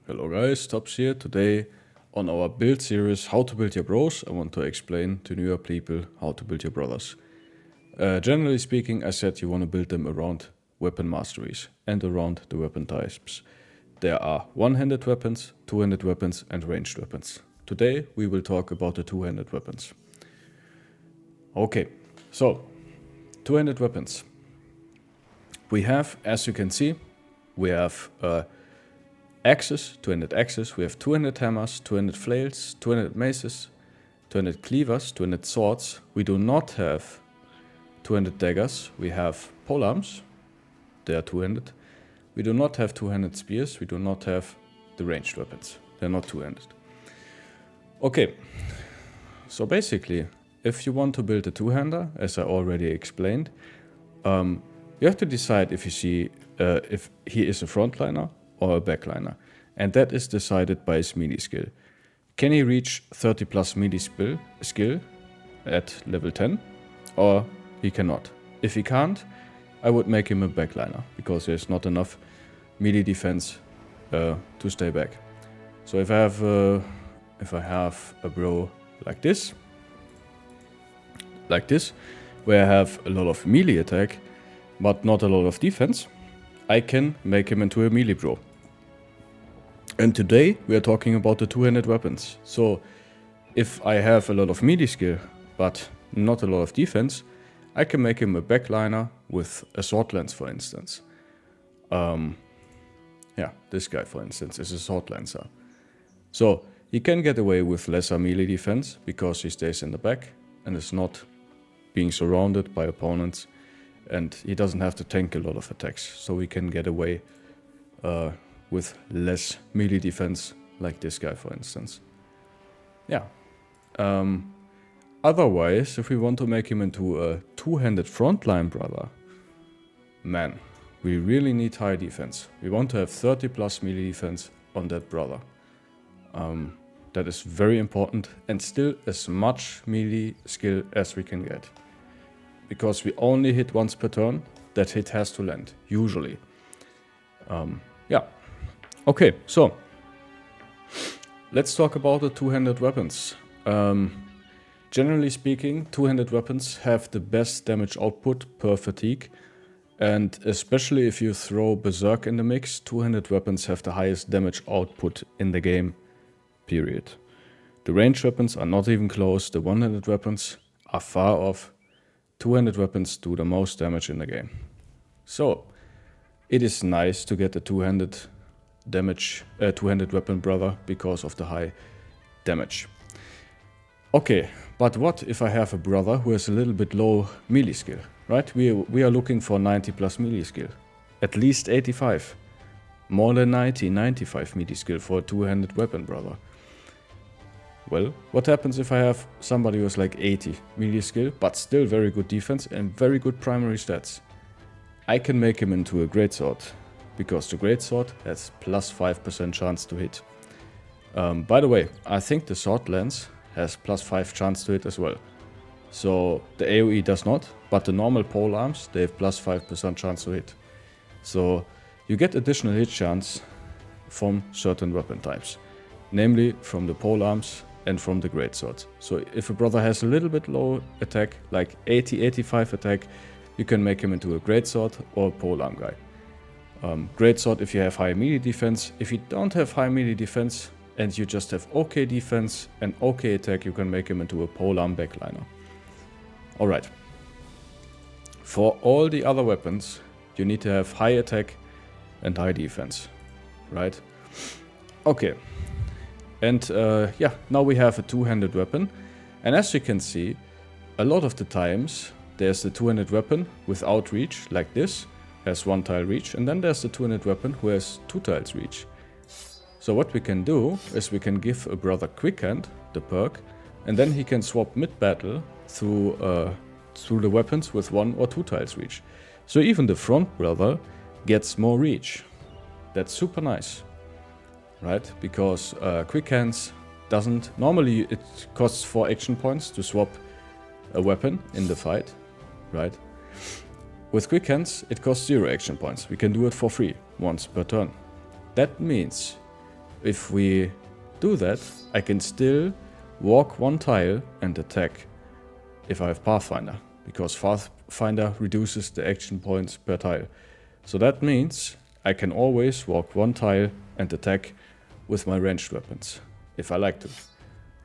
Hello guys, Tops here. Today on our build series How to Build Your Bros, I want to explain to newer people how to build your brothers. Generally speaking, I said you want to build them around weapon masteries and around the weapon types. There are one-handed weapons, two-handed weapons and ranged weapons. Today we will talk about the two-handed weapons. Okay, so two-handed weapons. We have, as you can see, we have axes, two-handed axes, we have two-handed hammers, two-handed flails, two-handed maces, two-handed cleavers, two-handed swords. We do not have two-handed daggers. We have polearms, they are two-handed. We do not have two-handed spears. We do not have the ranged weapons. They're not two-handed. Okay, so basically, if you want to build a two-hander, as I already explained, you have to decide if he is a frontliner or a backliner, and that is decided by his melee skill. Can he reach 30 plus melee skill at level 10, or he cannot? If he can't, I would make him a backliner, because there's not enough melee defense to stay back. So if I have a bro like this, where I have a lot of melee attack, but not a lot of defense, I can make him into a melee bro. And today we are talking about the two-handed weapons. So if I have a lot of melee skill, but not a lot of defense, I can make him a backliner with a sword lance, for instance. Yeah, this guy, for instance, is a sword lancer. So he can get away with lesser melee defense because he stays in the back and is not being surrounded by opponents, and he doesn't have to tank a lot of attacks. So he can get away with less melee defense, like this guy, for instance. Yeah. Otherwise, if we want to make him into a two-handed frontline brother, man, we really need high defense. We want to have 30 plus melee defense on that brother. That is very important, and still as much melee skill as we can get. Because we only hit once per turn, that hit has to land, usually. Yeah. Okay, so let's talk about the two-handed weapons. Generally speaking, two-handed weapons have the best damage output per fatigue, and especially if you throw Berserk in the mix, two-handed weapons have the highest damage output in the game, period. The ranged weapons are not even close, the one-handed weapons are far off. Two-handed weapons do the most damage in the game. So, it is nice to get a two-handed weapon brother because of the high damage. Okay, but what if I have a brother who has a little bit low melee skill, right? We are looking for 90 plus melee skill. At least 85. More than 90, 95 melee skill for a two-handed weapon brother. Well, what happens if I have somebody who has like 80 melee skill, but still very good defense and very good primary stats? I can make him into a Greatsword, because the Greatsword has plus 5% chance to hit. By the way, I think the sword lance has plus 5 chance to hit as well. So the AoE does not, but the normal polearms, they have plus 5% chance to hit. So you get additional hit chance from certain weapon types, namely from the polearms and from the Greatsword. So if a brother has a little bit low attack, like 80-85 attack, you can make him into a Greatsword or a polearm guy. Greatsword if you have high melee defense. If you don't have high melee defense and you just have okay defense and okay attack, you can make him into a polearm backliner. Alright. For all the other weapons, you need to have high attack and high defense, right? Okay. And yeah, now we have a two-handed weapon. And as you can see, a lot of the times there's the two-handed weapon without reach, like this, has one tile reach, and then there's the two-handed weapon who has 2 tiles reach. So what we can do is we can give a brother quick hand, the perk, and then he can swap mid-battle through the weapons with 1 or 2 tiles reach. So even the front brother gets more reach. That's super nice, right? Because quick hands doesn't... Normally it costs 4 action points to swap a weapon in the fight, right? With quick hands, it costs 0 action points. We can do it for free, once per turn. That means if we do that, I can still walk 1 tile and attack if I have Pathfinder, because Pathfinder reduces the action points per tile. So that means I can always walk 1 tile and attack with my ranged weapons, if I like to.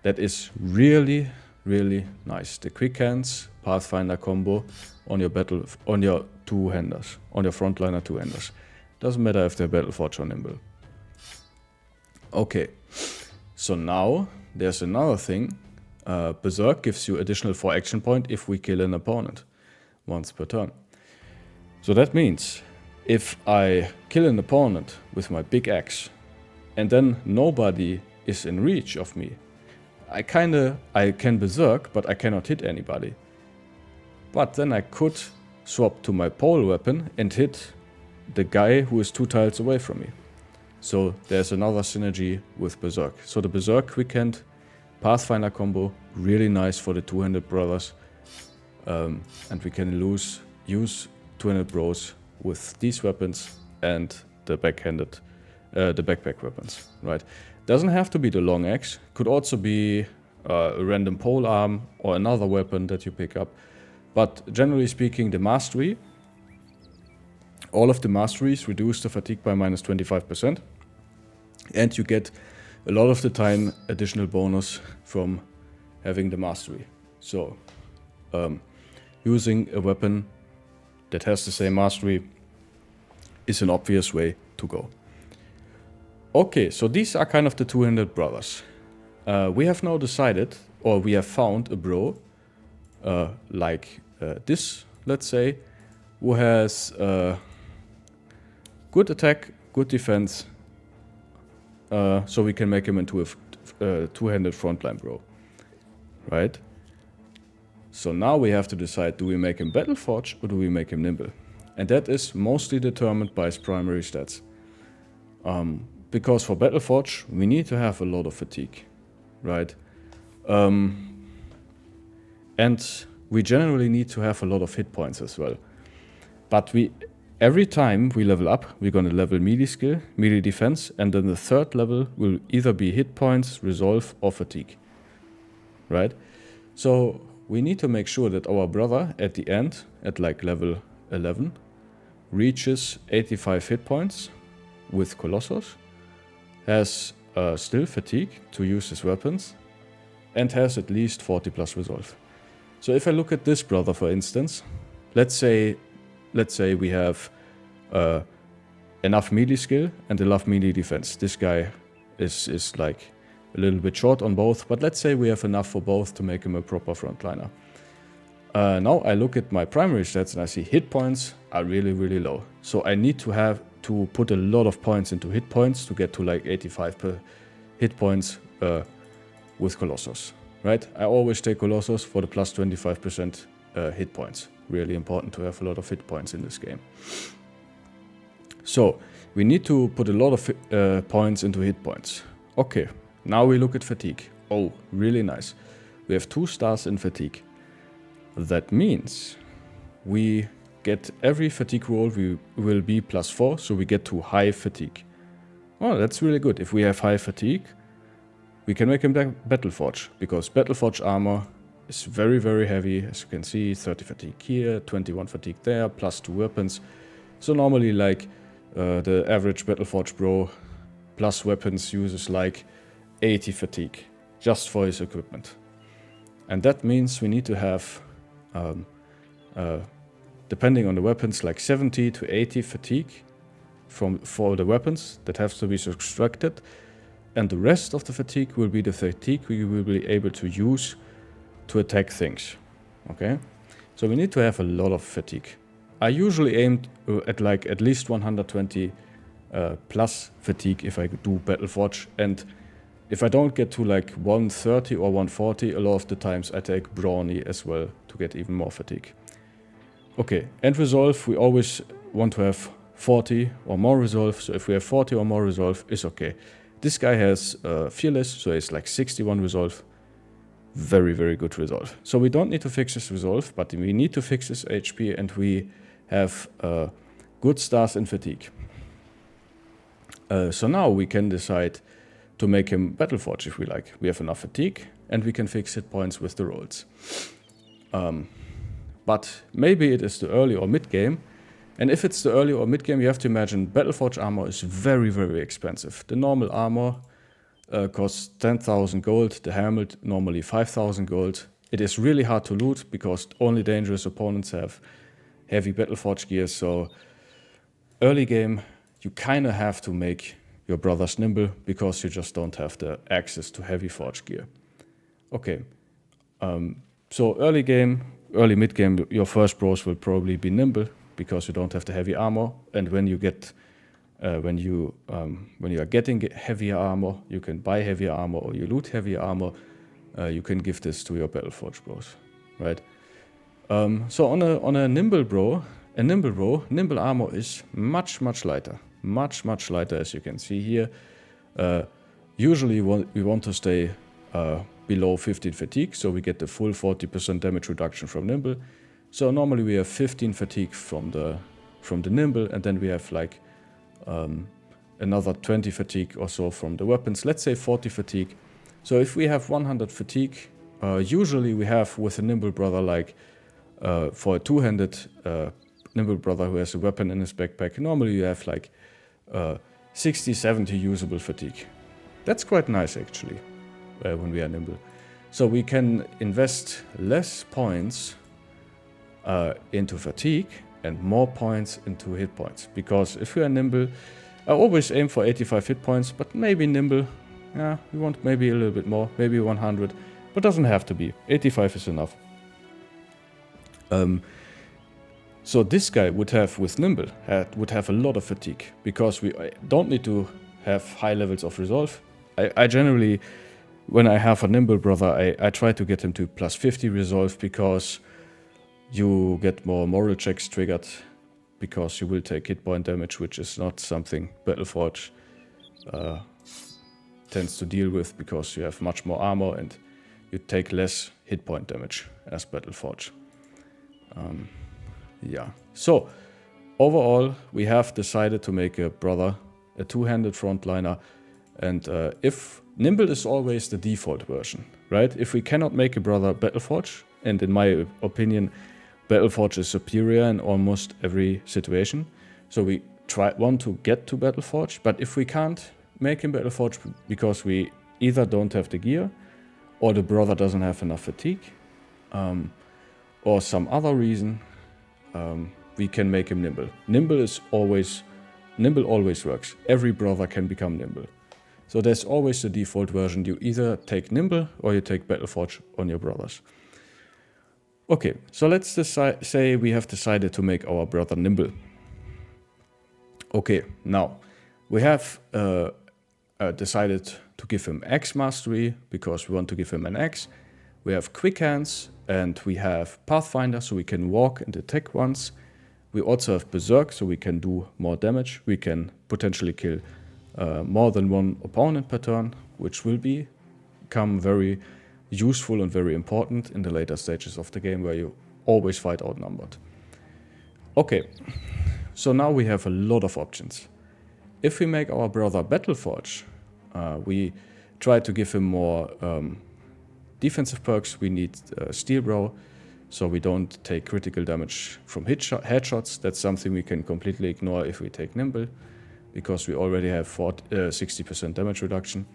That is really, really nice. The quick hands Pathfinder combo on your 2-handers, on your Frontliner 2-handers. Doesn't matter if they're Battleforge or nimble. Okay, so now there's another thing. Berserk gives you additional 4 action point if we kill an opponent once per turn. So that means if I kill an opponent with my big axe and then nobody is in reach of me, I can berserk, but I cannot hit anybody. But then I could swap to my pole weapon and hit the guy who is 2 tiles away from me. So there's another synergy with berserk. So the berserk quick hand Pathfinder combo, really nice for the 2-handed brothers. And we can use 2-handed bros with these weapons and the the backpack weapons, right? Doesn't have to be the long axe, could also be a random polearm or another weapon that you pick up. But generally speaking, the mastery, all of the masteries reduce the fatigue by minus 25%. And you get a lot of the time additional bonus from having the mastery. So using a weapon that has the same mastery is an obvious way to go. Okay, so these are kind of the 2-handed brothers. We have now decided, or we have found a bro like this, let's say, who has good attack, good defense, so we can make him into a 2-handed frontline bro, right? So now we have to decide, do we make him Battleforge or do we make him nimble? And that is mostly determined by his primary stats. Because for Battleforge, we need to have a lot of fatigue, right? And we generally need to have a lot of hit points as well. But every time we level up, we're going to level melee skill, melee defense, and then the 3rd level will either be hit points, resolve, or fatigue, right? So we need to make sure that our brother at the end, at like level 11, reaches 85 hit points with Colossus, has still fatigue to use his weapons, and has at least 40 plus resolve. So if I look at this brother, for instance, let's say we have enough melee skill and enough melee defense. This guy is like a little bit short on both, but let's say we have enough for both to make him a proper frontliner. Now I look at my primary stats and I see hit points are really, really low. So I need to put a lot of points into hit points to get to like 85 per hit points with Colossus, right? I always take Colossus for the plus 25% hit points. Really important to have a lot of hit points in this game. So we need to put a lot of points into hit points. Okay, now we look at fatigue. Oh, really nice. We have 2 stars in fatigue. That means we get every fatigue roll will be +4, so we get to high fatigue. Oh, that's really good. If we have high fatigue, we can make him Battleforge, because Battleforge armor is very, very heavy. As you can see, 30 fatigue here, 21 fatigue there, +2 weapons. So normally like the average Battleforge bro plus weapons uses like 80 fatigue just for his equipment. And that means we need to have, depending on the weapons, like 70 to 80 fatigue for the weapons that have to be subtracted. And the rest of the fatigue will be the fatigue we will be able to use to attack things. Okay? So we need to have a lot of fatigue. I usually aim at like at least 120 plus fatigue if I do Battleforge, and if I don't get to like 130 or 140, a lot of the times I take Brawny as well to get even more fatigue. Okay, and resolve, we always want to have 40 or more resolve, so if we have 40 or more resolve, it's okay. This guy has Fearless, so it's like 61 resolve. Very, very good resolve. So we don't need to fix his resolve, but we need to fix his HP, and we have good stars in fatigue. So now we can decide, to make him Battleforge if we like. We have enough fatigue and we can fix hit points with the rolls. But maybe it is the early or mid game. And if it's the early or mid game, you have to imagine Battleforge armor is very, very expensive. The normal armor costs 10,000 gold, the helmet normally 5,000 gold. It is really hard to loot because only dangerous opponents have heavy Battleforge gear. So early game, you kind of have to make your brothers nimble because you just don't have the access to heavy forge gear. Okay, so early game, early mid game, your first bros will probably be nimble because you don't have the heavy armor. And when you get when you are getting heavier armor, you can buy heavier armor or you loot heavier armor. You can give this to your Battleforge bros, right? So on a nimble bro, nimble armor is much lighter, much lighter, as you can see here. Usually we want to stay below 15 fatigue, so we get the full 40% damage reduction from nimble. So normally we have 15 fatigue from the nimble, and then we have like another 20 fatigue or so from the weapons. Let's say 40 fatigue. So if we have 100 fatigue, usually we have with a nimble brother like for a two-handed nimble brother who has a weapon in his backpack, normally you have like 60-70 usable fatigue. That's quite nice actually when we are nimble. So we can invest less points into fatigue and more points into hit points. Because if we are nimble, I always aim for 85 hit points, but maybe nimble, yeah, we want maybe a little bit more, maybe 100, but doesn't have to be. 85 is enough. So this guy would have, with nimble, would have a lot of fatigue, because we don't need to have high levels of resolve. I generally, when I have a nimble brother, I try to get him to plus 50 resolve, because you get more moral checks triggered, because you will take hit point damage, which is not something Battleforge tends to deal with, because you have much more armor and you take less hit point damage as Battleforge. Yeah, so overall we have decided to make a brother, a two-handed frontliner, and if nimble is always the default version, right? If we cannot make a brother Battleforge, and in my opinion Battleforge is superior in almost every situation, so we want to get to Battleforge, but if we can't make him Battleforge because we either don't have the gear, or the brother doesn't have enough fatigue, or some other reason, we can make him nimble. Nimble always works. Every brother can become nimble. So there's always the default version. You either take nimble or you take Battleforge on your brothers. Okay, so let's say we have decided to make our brother nimble. Okay, now we have decided to give him Axe Mastery because we want to give him an axe. We have Quick Hands and we have Pathfinder, so we can walk and attack once. We also have Berserk, so we can do more damage. We can potentially kill more than one opponent per turn, which will become very useful and very important in the later stages of the game where you always fight outnumbered. Okay, so now we have a lot of options. If we make our brother Battleforge, we try to give him more defensive perks. We need Steel Brow, so we don't take critical damage from headshots. That's something we can completely ignore if we take Nimble, because we already have 60% damage reduction.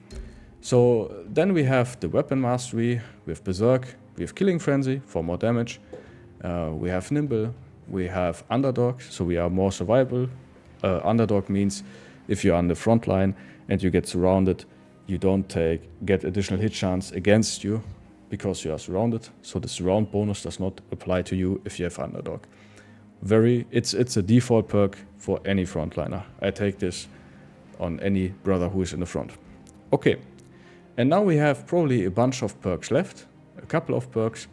So then we have the Weapon Mastery, we have Berserk, we have Killing Frenzy for more damage, we have Nimble, we have Underdog, so we are more survivable. Underdog means if you're on the front line and you get surrounded, you don't get additional hit chance against you because you are surrounded. So the surround bonus does not apply to you if you have Underdog. It's a default perk for any frontliner. I take this on any brother who is in the front. Okay, and now we have probably a bunch of perks left, a couple of perks,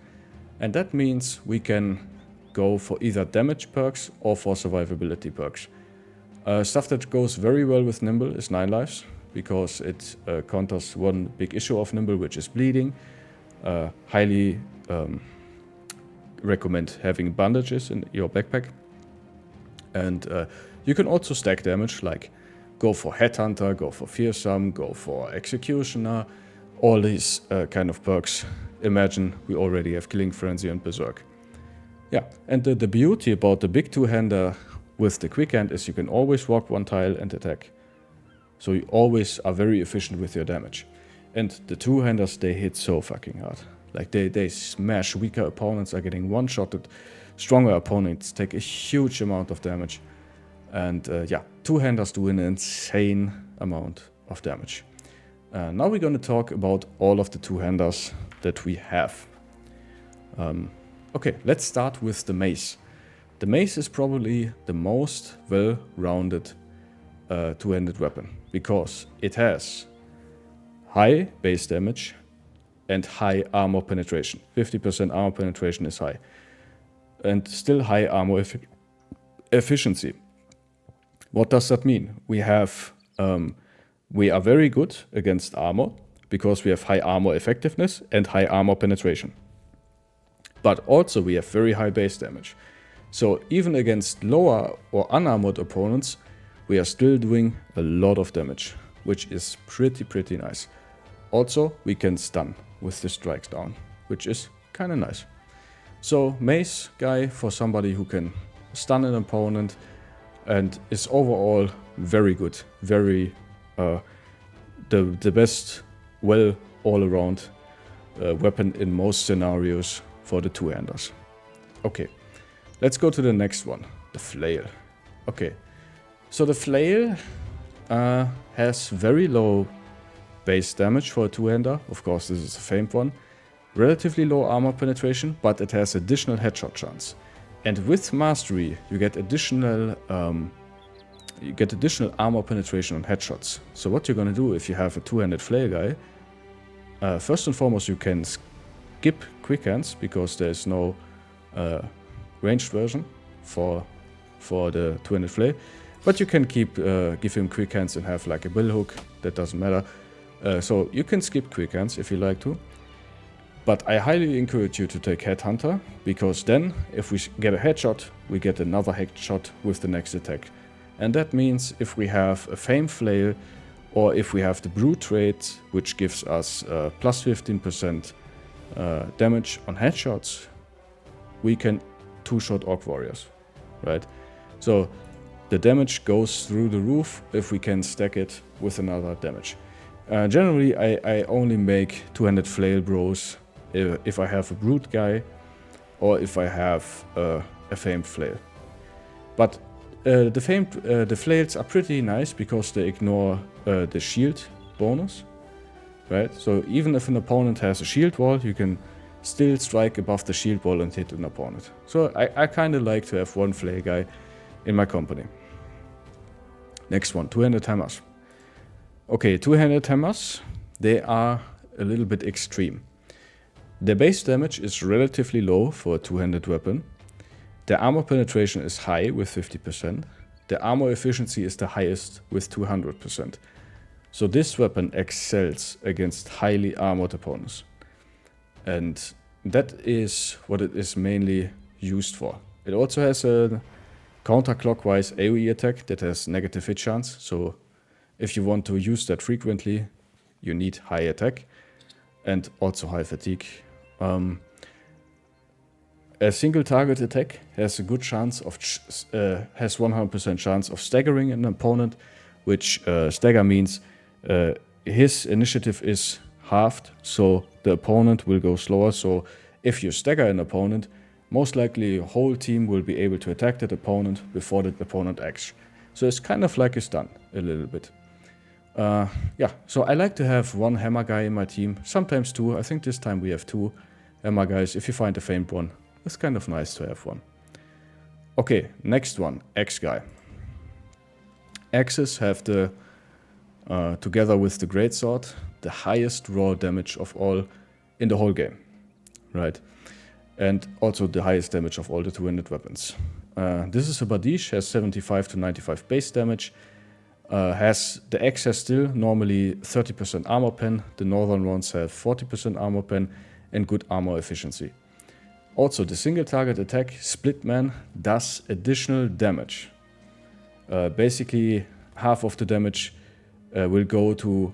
and that means we can go for either damage perks or for survivability perks. Stuff that goes very well with Nimble is 9 lives, because it counters one big issue of Nimble, which is bleeding. Highly recommend having bandages in your backpack. And you can also stack damage, like Go for Headhunter, go for Fearsome, go for Executioner, all these kind of perks. Imagine we already have Killing Frenzy and Berserk. Yeah, and the beauty about the big two-hander with the quick hand is you can always walk one tile and attack. So you always are very efficient with your damage. And the two-handers, they hit so fucking hard. Like they smash. Weaker opponents are getting one-shotted. Stronger opponents take a huge amount of damage. And yeah, two-handers do an insane amount of damage. Now we're going to talk about all of the two-handers that we have. Okay, let's start with the Mace. The Mace is probably the most well-rounded two-handed weapon because it has high base damage and high armor penetration. 50% armor penetration is high. And still high armor efficiency. What does that mean? We are very good against armor because we have high armor effectiveness and high armor penetration. But also we have very high base damage. So even against lower or unarmored opponents, we are still doing a lot of damage, which is pretty nice. Also, we can stun with the strikes down, which is kind of nice. So Mace guy for somebody who can stun an opponent and is overall very good, very the best, well all around weapon in most scenarios for the two-handers. Okay, let's go to the next one, the Flail. Okay, so the Flail has very low base damage for a two-hander. Of course, this is a famed one. Relatively low armor penetration, but it has additional headshot chance. And with Mastery, you get additional armor penetration on headshots. So what you're gonna do if you have a two-handed Flail guy, first and foremost, you can skip quick hands because there's no ranged version for the two-handed Flail. But you can give him quick hands and have like a bill hook. That doesn't matter. So you can skip quick hands if you like to. But I highly encourage you to take Headhunter, because then if we get a headshot, we get another headshot with the next attack. And that means if we have a Fame Flail, or if we have the Brute trait, which gives us plus 15% damage on headshots, we can two-shot Orc Warriors, right? So the damage goes through the roof if we can stack it with another damage. Generally, I only make two-handed Flail bros if I have a Brute guy or if I have a Famed Flail. But the Flails are pretty nice because they ignore the shield bonus, right? So even if an opponent has a shield wall, you can still strike above the shield wall and hit an opponent. So I kind of like to have one Flail guy in my company. Next one, two-handed hammers. Okay, two-handed hammers, they are a little bit extreme. Their base damage is relatively low for a two-handed weapon. Their armor penetration is high with 50%. Their armor efficiency is the highest with 200%. So this weapon excels against highly armored opponents. And that is what it is mainly used for. It also has a counterclockwise AoE attack that has negative hit chance. So if you want to use that frequently, you need high attack and also high fatigue. A single target attack has a good chance of has 100% chance of staggering an opponent, which stagger means his initiative is halved, so the opponent will go slower. So if you stagger an opponent, most likely your whole team will be able to attack that opponent before that opponent acts. So it's kind of like a stun a little bit. Yeah, so I like to have one hammer guy in my team, sometimes two. I think this time we have two hammer guys. If you find a famed one, it's kind of nice to have one. Okay, next one, Axe guy. Axes have the, together with the Greatsword, the highest raw damage of all in the whole game, right? And also the highest damage of all the two-handed weapons. This is a Bardiche, has 75 to 95 base damage. The axe has still normally 30% armor pen, the northern ones have 40% armor pen and good armor efficiency. Also, the single target attack, Split Man, does additional damage. Basically, half of the damage will go to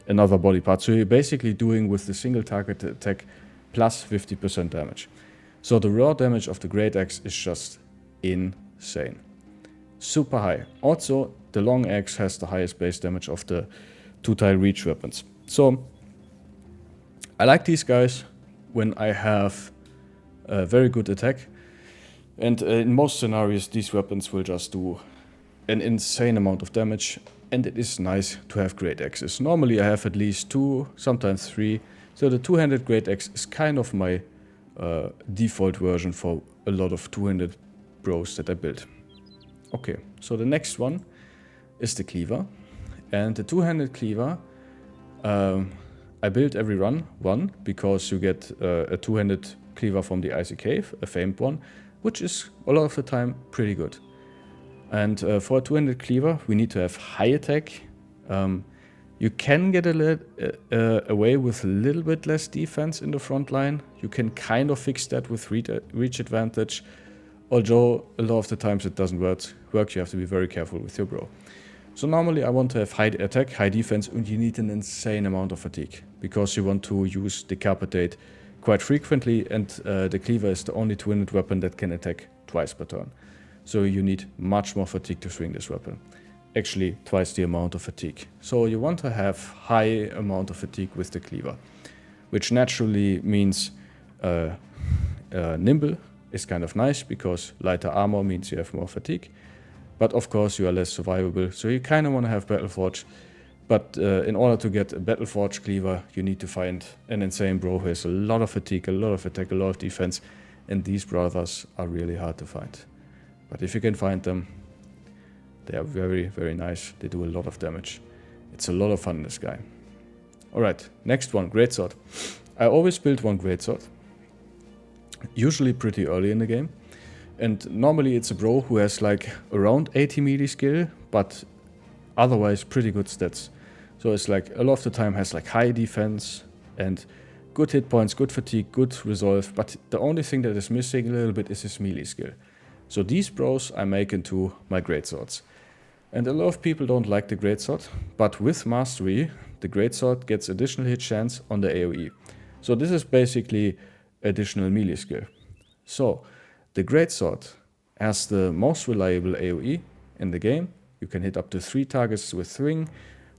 another body part. So you're basically doing with the single target attack plus 50% damage. So the raw damage of the Great Axe is just insane. Super high. Also, the long axe has the highest base damage of the 2-tile reach weapons. So I like these guys when I have a very good attack. And in most scenarios, these weapons will just do an insane amount of damage. And it is nice to have Great Axes. Normally I have at least 2, sometimes 3. So the two-handed Great Axe is kind of my default version for a lot of two-handed bros that I build. Okay, so the next one is the Cleaver. And the two-handed Cleaver, I build every run one, because you get a two-handed Cleaver from the Icy Cave, a famed one, which is a lot of the time pretty good. And for a two-handed Cleaver, we need to have high attack. You can get away with a little bit less defense in the front line. You can kind of fix that with reach advantage, although a lot of the times it doesn't work. You have to be very careful with your bro. So normally I want to have high attack, high defense, and you need an insane amount of fatigue, because you want to use Decapitate quite frequently, and the Cleaver is the only two-handed weapon that can attack twice per turn. So you need much more fatigue to swing this weapon. Actually, twice the amount of fatigue. So you want to have high amount of fatigue with the Cleaver, which naturally means nimble is kind of nice, because lighter armor means you have more fatigue. But of course you are less survivable, so you kind of want to have Battleforge. But in order to get a Battleforge Cleaver, you need to find an insane bro who has a lot of fatigue, a lot of attack, a lot of defense. And these brothers are really hard to find. But if you can find them, they are very, very nice. They do a lot of damage. It's a lot of fun, this guy. Alright, next one, Greatsword. I always build one Greatsword. Usually pretty early in the game. And normally it's a bro who has like around 80 melee skill, but otherwise pretty good stats. So it's like a lot of the time has like high defense and good hit points, good fatigue, good resolve. But the only thing that is missing a little bit is his melee skill. So these bros I make into my Greatswords. And a lot of people don't like the Greatsword, but with Mastery, the Greatsword gets additional hit chance on the AoE. So this is basically additional melee skill. So the Greatsword has the most reliable AoE in the game. You can hit up to 3 targets with swing,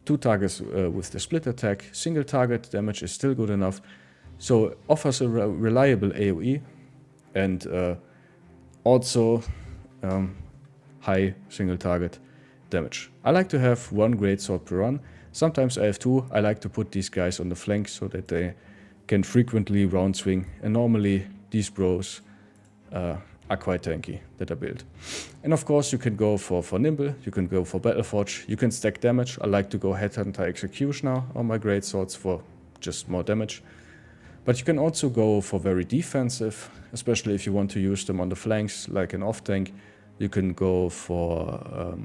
2 targets with the split attack, single target damage is still good enough. So it offers a reliable AoE and also high single target damage. I like to have 1 Greatsword per run. Sometimes I have 2. I like to put these guys on the flank so that they can frequently round swing. And normally these bros are quite tanky that I build. And of course you can go for nimble, you can go for Battleforge, you can stack damage. I like to go Headhunter Executioner on my Greatswords for just more damage. But you can also go for very defensive, especially if you want to use them on the flanks like an off-tank. You can go for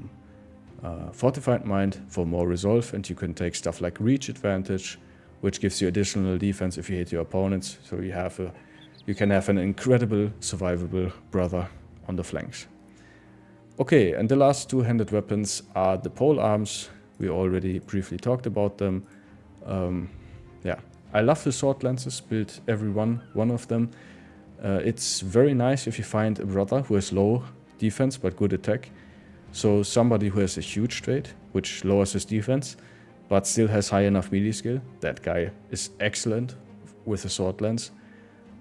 Fortified Mind for more resolve, and you can take stuff like Reach Advantage, which gives you additional defense if you hit your opponents. So you can have an incredible survivable brother on the flanks. Okay, and the last two-handed weapons are the Polearms. We already briefly talked about them. Yeah, I love the sword lances, build every one of them. It's very nice if you find a brother who has low defense but good attack. So somebody who has a huge trait, which lowers his defense, but still has high enough melee skill. That guy is excellent with a sword lance.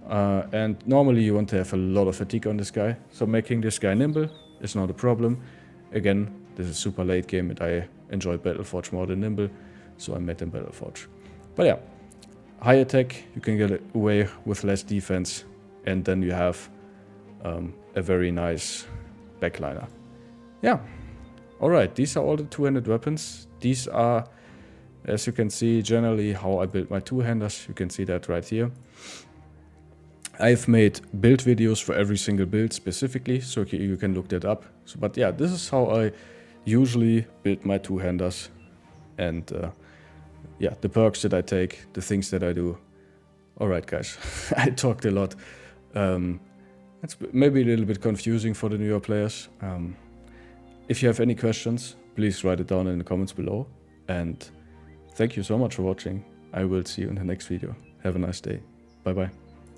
And normally you want to have a lot of fatigue on this guy. So making this guy nimble is not a problem. Again, this is super late game and I enjoy Battleforge more than nimble. So I made him Battleforge. But yeah, high attack, you can get away with less defense. And then you have a very nice backliner. Yeah, alright, these are all the two-handed weapons. These are, as you can see, generally how I build my two-handers. You can see that right here. I've made build videos for every single build specifically, so you can look that up. So, but yeah, this is how I usually build my two-handers. And yeah, the perks that I take, the things that I do. Alright guys, I talked a lot. It's maybe a little bit confusing for the newer players. If you have any questions, please write it down in the comments below. And thank you so much for watching. I will see you in the next video. Have a nice day. Bye bye.